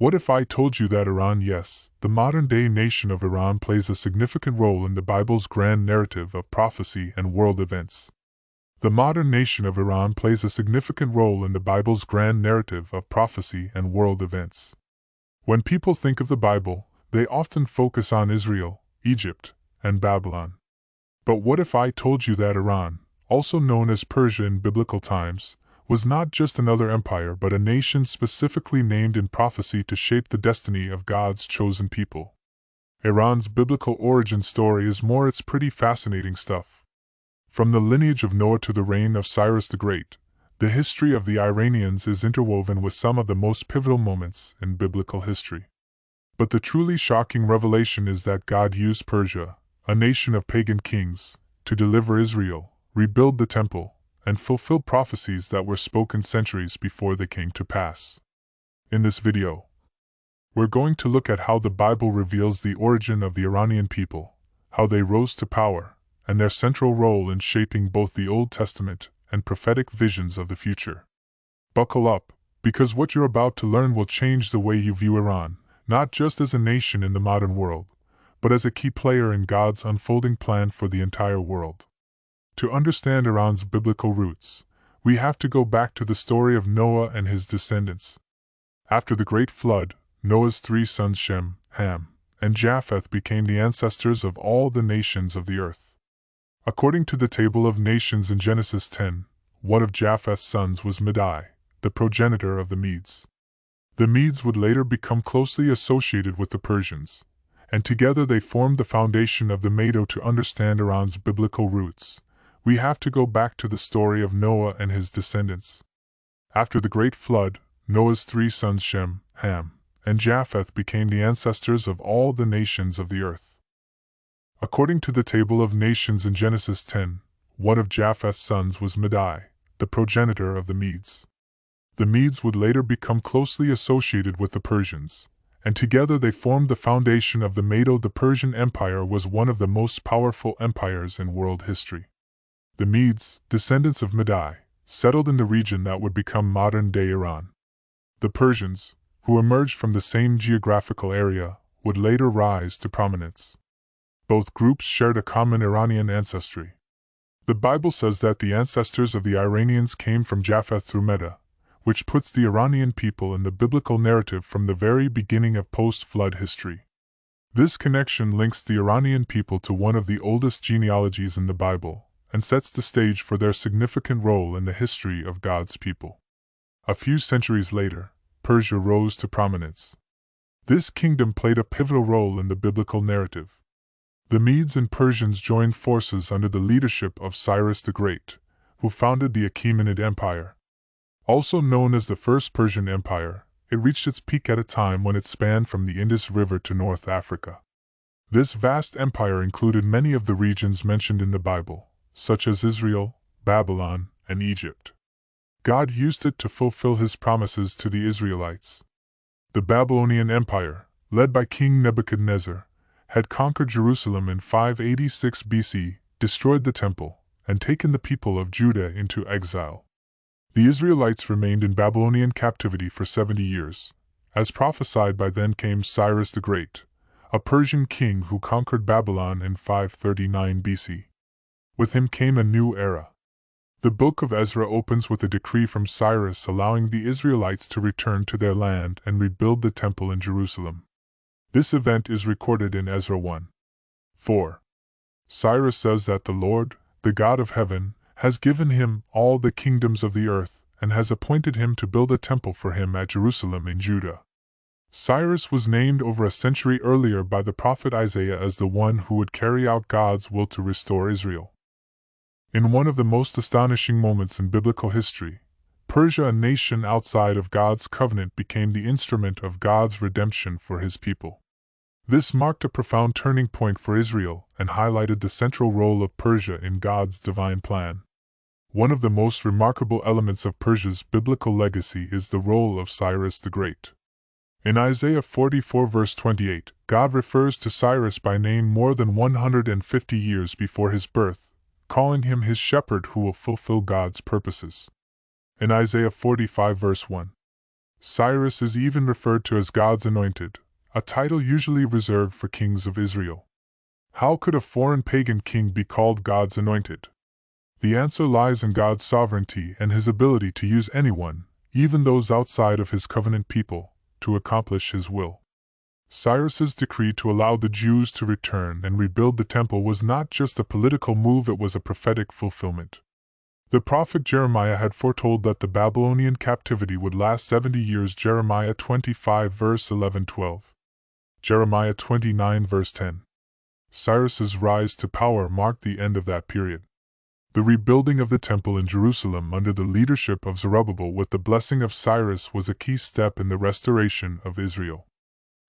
What if I told you that Iran, yes, the modern-day nation of Iran, plays a significant role in the Bible's grand narrative of prophecy and world events? The modern nation of Iran plays a significant role in the Bible's grand narrative of prophecy and world events. When people think of the Bible, they often focus on Israel, Egypt, and Babylon. But what if I told you that Iran, also known as Persia in biblical times, was not just another empire but a nation specifically named in prophecy to shape the destiny of God's chosen people? Iran's biblical origin story is more. It's pretty fascinating stuff. From the lineage of Noah to the reign of Cyrus the Great, the history of the Iranians is interwoven with some of the most pivotal moments in biblical history. But the truly shocking revelation is that God used Persia, a nation of pagan kings, to deliver Israel, rebuild the temple, and fulfill prophecies that were spoken centuries before they came to pass. In this video, we're going to look at how the Bible reveals the origin of the Iranian people, how they rose to power, and their central role in shaping both the Old Testament and prophetic visions of the future. Buckle up, because what you're about to learn will change the way you view Iran, not just as a nation in the modern world, but as a key player in God's unfolding plan for the entire world. To understand Iran's biblical roots, we have to go back to the story of Noah and his descendants. After the Great Flood, Noah's 3 sons Shem, Ham, and Japheth became the ancestors of all the nations of the earth. According to the Table of Nations in Genesis 10, one of Japheth's sons was Madai, the progenitor of the Medes. The Medes would later become closely associated with the Persians, and together they formed the foundation of the Mado. To understand Iran's biblical roots, we have to go back to the story of Noah and his descendants. After the Great Flood, Noah's 3 sons Shem, Ham, and Japheth became the ancestors of all the nations of the earth. According to the Table of Nations in Genesis 10, one of Japheth's sons was Madai, the progenitor of the Medes. The Medes would later become closely associated with the Persians, and together they formed the foundation of the Mado. The Persian Empire was one of the most powerful empires in world history. The Medes, descendants of Madai, settled in the region that would become modern-day Iran. The Persians, who emerged from the same geographical area, would later rise to prominence. Both groups shared a common Iranian ancestry. The Bible says that the ancestors of the Iranians came from Japheth through Meda, which puts the Iranian people in the biblical narrative from the very beginning of post-flood history. This connection links the Iranian people to one of the oldest genealogies in the Bible, and sets the stage for their significant role in the history of God's people. A few centuries later, Persia rose to prominence. This kingdom played a pivotal role in the biblical narrative. The Medes and Persians joined forces under the leadership of Cyrus the Great, who founded the Achaemenid Empire. Also known as the First Persian Empire, it reached its peak at a time when it spanned from the Indus River to North Africa. This vast empire included many of the regions mentioned in the Bible, such as Israel, Babylon, and Egypt. God used it to fulfill his promises to the Israelites. The Babylonian Empire, led by King Nebuchadnezzar, had conquered Jerusalem in 586 BC, destroyed the temple, and taken the people of Judah into exile. The Israelites remained in Babylonian captivity for 70 years. As prophesied by then came Cyrus the Great, a Persian king who conquered Babylon in 539 BC. With him came a new era. The book of Ezra opens with a decree from Cyrus allowing the Israelites to return to their land and rebuild the temple in Jerusalem. This event is recorded in Ezra 1:4. Cyrus says that the Lord, the God of heaven, has given him all the kingdoms of the earth, and has appointed him to build a temple for him at Jerusalem in Judah. Cyrus was named over a century earlier by the prophet Isaiah as the one who would carry out God's will to restore Israel. In one of the most astonishing moments in biblical history, Persia, a nation outside of God's covenant, became the instrument of God's redemption for his people. This marked a profound turning point for Israel and highlighted the central role of Persia in God's divine plan. One of the most remarkable elements of Persia's biblical legacy is the role of Cyrus the Great. In Isaiah 44 verse 28, God refers to Cyrus by name more than 150 years before his birth, calling him his shepherd who will fulfill God's purposes. In Isaiah 45 verse 1, Cyrus is even referred to as God's anointed, a title usually reserved for kings of Israel. How could a foreign pagan king be called God's anointed? The answer lies in God's sovereignty and his ability to use anyone, even those outside of his covenant people, to accomplish his will. Cyrus's decree to allow the Jews to return and rebuild the temple was not just a political move, it was a prophetic fulfillment. The prophet Jeremiah had foretold that the Babylonian captivity would last 70 years. Jeremiah 25 verse 11-12. Jeremiah 29 verse 10. Cyrus's rise to power marked the end of that period. The rebuilding of the temple in Jerusalem under the leadership of Zerubbabel with the blessing of Cyrus was a key step in the restoration of Israel.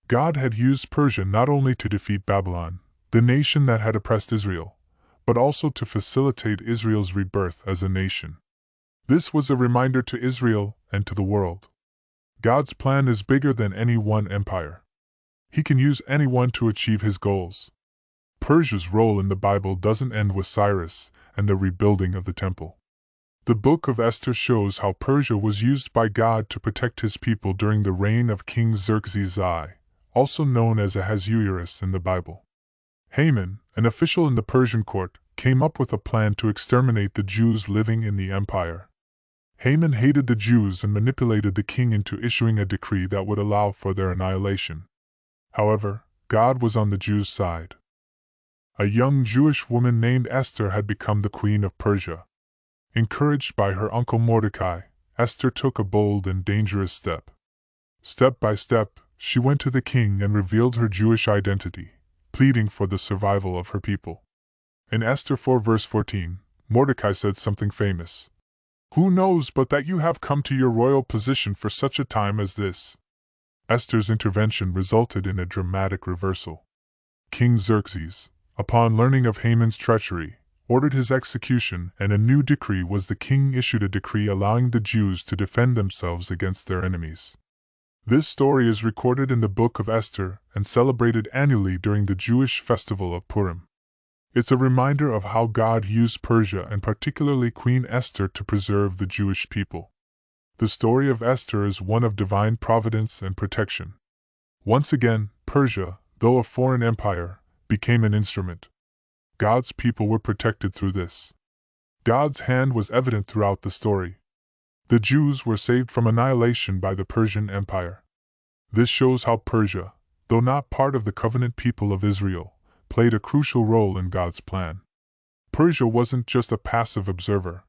God had used Persia not only to defeat Babylon, the nation that had oppressed Israel, but also to facilitate Israel's rebirth as a nation. This was a reminder to Israel and to the world. God's plan is bigger than any one empire. He can use anyone to achieve his goals. Persia's role in the Bible doesn't end with Cyrus and the rebuilding of the temple. The book of Esther shows how Persia was used by God to protect his people during the reign of King Xerxes I, also known as Ahasuerus in the Bible. Haman, an official in the Persian court, came up with a plan to exterminate the Jews living in the empire. Haman hated the Jews and manipulated the king into issuing a decree that would allow for their annihilation. However, God was on the Jews' side. A young Jewish woman named Esther had become the queen of Persia. Encouraged by her uncle Mordecai, Esther took a bold and dangerous step. Step by step, she went to the king and revealed her Jewish identity, pleading for the survival of her people. In Esther 4 verse 14, Mordecai said something famous. "Who knows but that you have come to your royal position for such a time as this?" Esther's intervention resulted in a dramatic reversal. King Xerxes, upon learning of Haman's treachery, ordered his execution, and a new decree was the king issued a decree allowing the Jews to defend themselves against their enemies. This story is recorded in the Book of Esther and celebrated annually during the Jewish festival of Purim. It's a reminder of how God used Persia and particularly Queen Esther to preserve the Jewish people. The story of Esther is one of divine providence and protection. Once again, Persia, though a foreign empire, became an instrument. God's people were protected through this. God's hand was evident throughout the story. The Jews were saved from annihilation by the Persian Empire. This shows how Persia, though not part of the covenant people of Israel, played a crucial role in God's plan. Persia wasn't just a passive observer.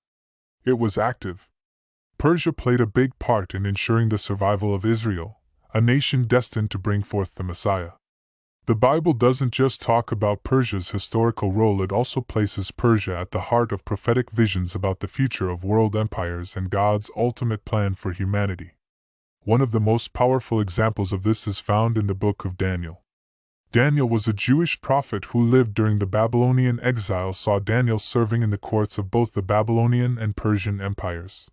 It was active. Persia played a big part in ensuring the survival of Israel, a nation destined to bring forth the Messiah. The Bible doesn't just talk about Persia's historical role, it also places Persia at the heart of prophetic visions about the future of world empires and God's ultimate plan for humanity. One of the most powerful examples of this is found in the book of Daniel. Daniel was a Jewish prophet who lived during the Babylonian exile. Saw Daniel serving in the courts of both the Babylonian and Persian empires.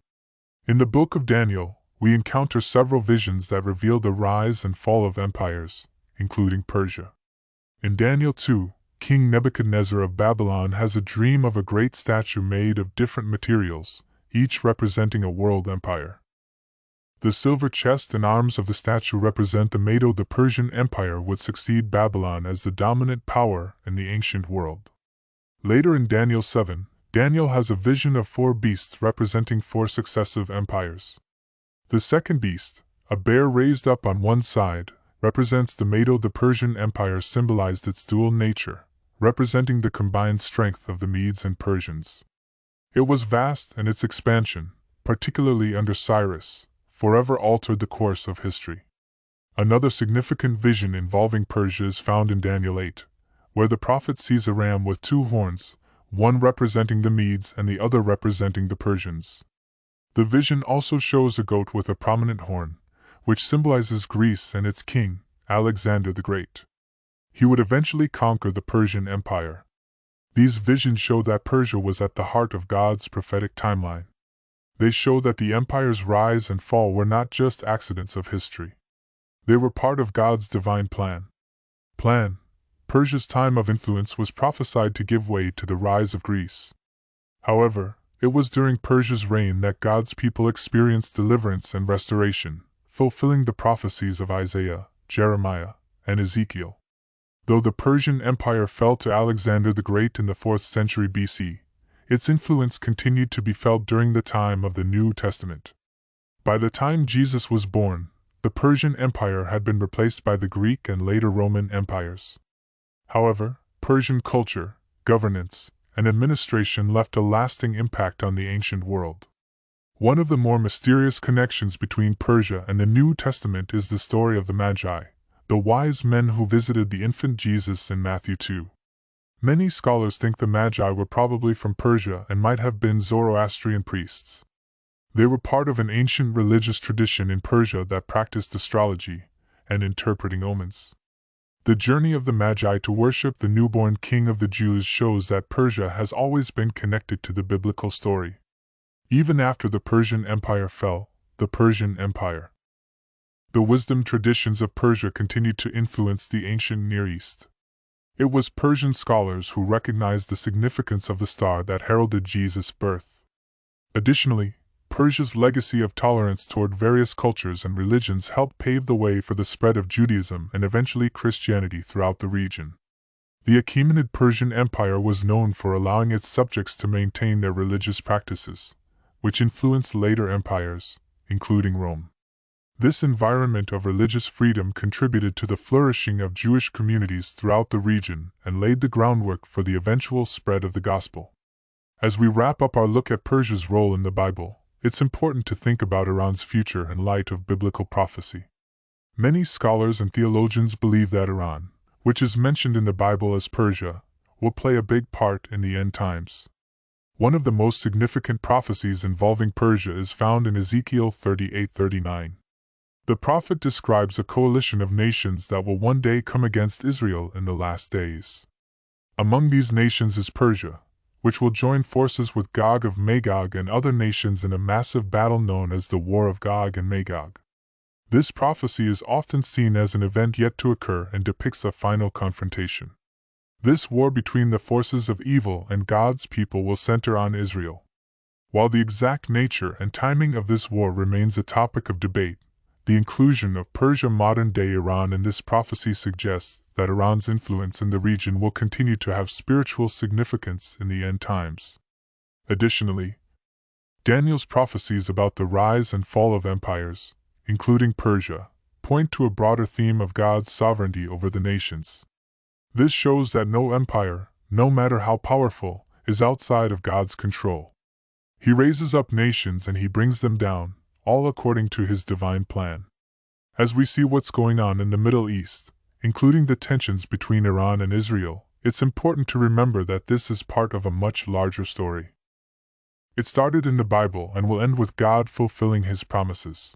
In the book of Daniel, we encounter several visions that reveal the rise and fall of empires, including Persia. In Daniel 2, King Nebuchadnezzar of Babylon has a dream of a great statue made of different materials, each representing a world empire. The silver chest and arms of the statue represent the Medo. The Persian Empire would succeed Babylon as the dominant power in the ancient world. Later in Daniel 7, Daniel has a vision of 4 beasts representing 4 successive empires. The second beast, a bear raised up on one side, represents the Medo. The Persian Empire symbolized its dual nature, representing the combined strength of the Medes and Persians. It was vast, and its expansion, particularly under Cyrus, forever altered the course of history. Another significant vision involving Persia is found in Daniel 8, where the prophet sees a ram with 2 horns, one representing the Medes and the other representing the Persians. The vision also shows a goat with a prominent horn, which symbolizes Greece and its king, Alexander the Great. He would eventually conquer the Persian Empire. These visions show that Persia was at the heart of God's prophetic timeline. They show that the empire's rise and fall were not just accidents of history. They were part of God's divine plan. Persia's time of influence was prophesied to give way to the rise of Greece. However, it was during Persia's reign that God's people experienced deliverance and restoration, fulfilling the prophecies of Isaiah, Jeremiah, and Ezekiel. Though the Persian Empire fell to Alexander the Great in the 4th century BC, its influence continued to be felt during the time of the New Testament. By the time Jesus was born, the Persian Empire had been replaced by the Greek and later Roman empires. However, Persian culture, governance, and administration left a lasting impact on the ancient world. One of the more mysterious connections between Persia and the New Testament is the story of the Magi, the wise men who visited the infant Jesus in Matthew 2. Many scholars think the Magi were probably from Persia and might have been Zoroastrian priests. They were part of an ancient religious tradition in Persia that practiced astrology and interpreting omens. The journey of the Magi to worship the newborn king of the Jews shows that Persia has always been connected to the biblical story. Even after the Persian Empire fell, the Persian Empire. The wisdom traditions of Persia continued to influence the ancient Near East. It was Persian scholars who recognized the significance of the star that heralded Jesus' birth. Additionally, Persia's legacy of tolerance toward various cultures and religions helped pave the way for the spread of Judaism and eventually Christianity throughout the region. The Achaemenid Persian Empire was known for allowing its subjects to maintain their religious practices, which influenced later empires, including Rome. This environment of religious freedom contributed to the flourishing of Jewish communities throughout the region and laid the groundwork for the eventual spread of the gospel. As we wrap up our look at Persia's role in the Bible, it's important to think about Iran's future in light of biblical prophecy. Many scholars and theologians believe that Iran, which is mentioned in the Bible as Persia, will play a big part in the end times. One of the most significant prophecies involving Persia is found in Ezekiel 38:39. The prophet describes a coalition of nations that will one day come against Israel in the last days. Among these nations is Persia, which will join forces with Gog of Magog and other nations in a massive battle known as the War of Gog and Magog. This prophecy is often seen as an event yet to occur and depicts a final confrontation. This war between the forces of evil and God's people will center on Israel. While the exact nature and timing of this war remains a topic of debate, the inclusion of Persia, modern-day Iran, in this prophecy suggests that Iran's influence in the region will continue to have spiritual significance in the end times. Additionally, Daniel's prophecies about the rise and fall of empires, including Persia, point to a broader theme of God's sovereignty over the nations. This shows that no empire, no matter how powerful, is outside of God's control. He raises up nations and he brings them down, all according to his divine plan. As we see what's going on in the Middle East, including the tensions between Iran and Israel, it's important to remember that this is part of a much larger story. It started in the Bible and will end with God fulfilling his promises.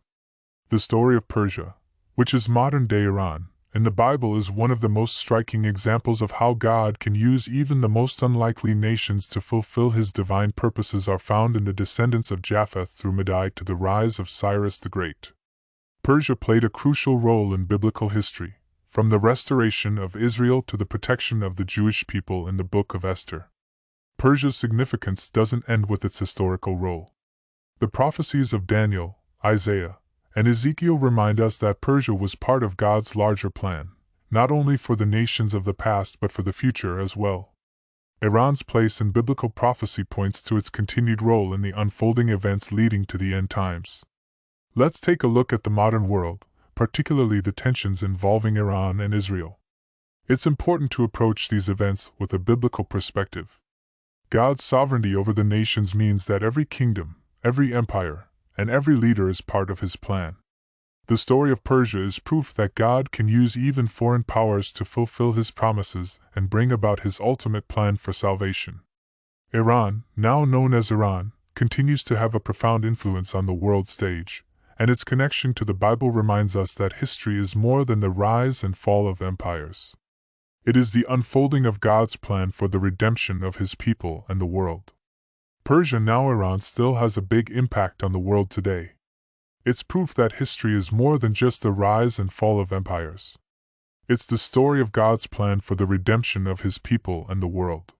The story of Persia, which is modern-day Iran, in the Bible is one of the most striking examples of how God can use even the most unlikely nations to fulfill his divine purposes are found in the descendants of Japheth through Medai to the rise of Cyrus the Great. Persia played a crucial role in biblical history, from the restoration of Israel to the protection of the Jewish people in the Book of Esther. Persia's significance doesn't end with its historical role. The prophecies of Daniel, Isaiah, and Ezekiel remind us that Persia was part of God's larger plan, not only for the nations of the past but for the future as well. Iran's place in biblical prophecy points to its continued role in the unfolding events leading to the end times. Let's take a look at the modern world, particularly the tensions involving Iran and Israel. It's important to approach these events with a biblical perspective. God's sovereignty over the nations means that every kingdom, every empire, and every leader is part of his plan. The story of Persia is proof that God can use even foreign powers to fulfill his promises and bring about his ultimate plan for salvation. Iran, now known as Iran, continues to have a profound influence on the world stage, and its connection to the Bible reminds us that history is more than the rise and fall of empires. It is the unfolding of God's plan for the redemption of his people and the world. Persia, now Iran, still has a big impact on the world today. It's proof that history is more than just the rise and fall of empires. It's the story of God's plan for the redemption of his people and the world.